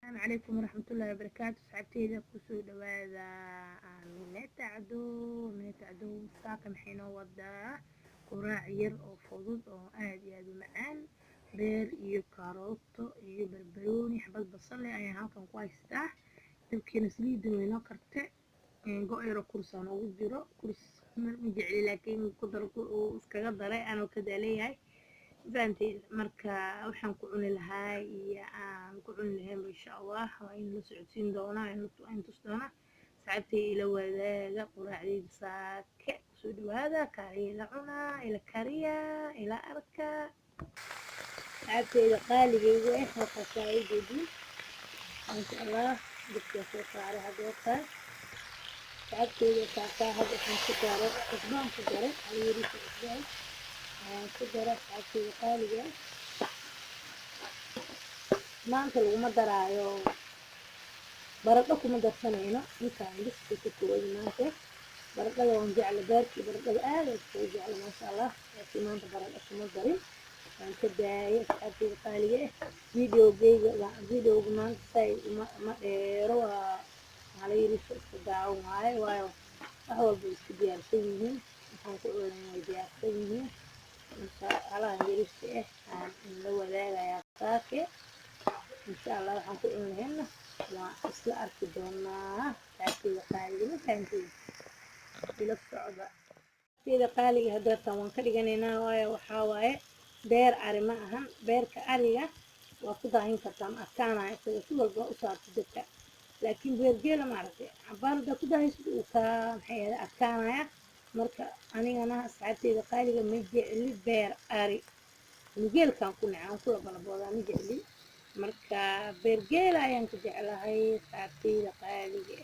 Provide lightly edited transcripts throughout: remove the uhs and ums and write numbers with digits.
السلام عليكم ورحمة الله وبركاته. صحبتيدا kusoo dhawaada mineta cado saaka maxay noo wadaa quraac yar oo fudud oo aad iyo aad u macaan. beer iyo karooto iyo barbarooni xabad basal leh ayaan halkan ku haystaa. dabkeena saliida way noo karte go' yar oo kurs aan ugu jiro kurs ma jecli laakiin ku dar uu iskaga daray anoo ka daaleeyahay fahanteen. marka waxaan ku cuni lahaa iyo aan ku cuni lahayn insha Allah waa in la socodsiin doonaa in tus doonaa saacadii ila wadaaga quraacdayda saake kusoo dhawaada kariya ila cunaa ila kariya ila arka saacadeyda qaaligeyga halkaas ay jeedin insha Allah dadka soo saaray hadda saacadeyda saaka hadda waxaan ku daray cusbaan ku daray ayuu cusbaan ku daray saacadeyda qaaliga maanta laguma daraayo baradho kuma darsanayno intaan biska ku kooban maanta baradhada waan jecla beerkii baradhada aad u jecla maasha Allah laakiin maanta baradho kuma darin waan ka daayay saacadeyda qaaliga videoga maanta say ma dheero waa halayriso iska daawan waayo wax walba iska diyaarsan yihiin waxaan ku cunaa way diyaarsan yihiin insha Allah yariska aan la wadaagayaa saake insha Allah waxaan ku cunayna waa isla arki doonaa saacadeyda qaaliga mafahanteen ila socda saacadeyda qaaliga hadda waan ka dhiganaynaa waayo waxaa waaye beer ari ma ahan beerka ariga waa ku daahin kartaa adkaanaya isaga si walba u saarto dadka laakiin beer geela maaragtay cabaarda ku daahaysid uu ka maxay adkaanaya marka anigana saacadeyda qaaliga ma jecli beer ari geelkan ku nacaan kula balabooda ma jecli marka beer geel ayaan ka jeclahay saacadeyda qaaliga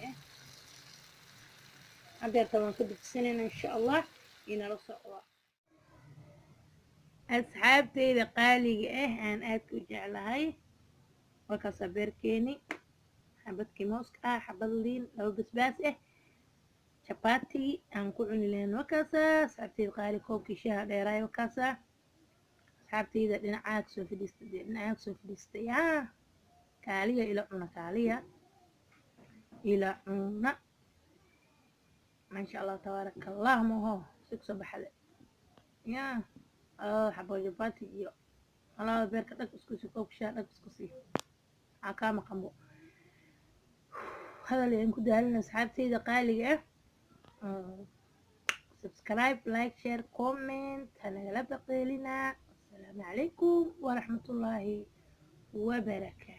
hadda waan ka dibsanayna insha Allah inala socdo asxaabteyda qaaliga aan aad u jeclahay wakaas beerkeeni xabadkii mooska xabad liin laba basbaas chapati aan ku cuni lahayn wakaas asxaabteyda qaaliga koobkii shaaha dheeraay wakaas asxaabteyda dhinacaad soo fadhiistay kaaliya ila cuna kaaliya ila cuna masha Allah tabarakallah maho si soo baxday xabo chapati iyo alaaba beerka dhag isku sii koobkii shaaha dhag isku sii aka maqanbo hadal aan ku daalin asxaabteyda qaaliga subscribe like share comment hanagala baqeelina السلام عليكم ورحمة الله وبركاته.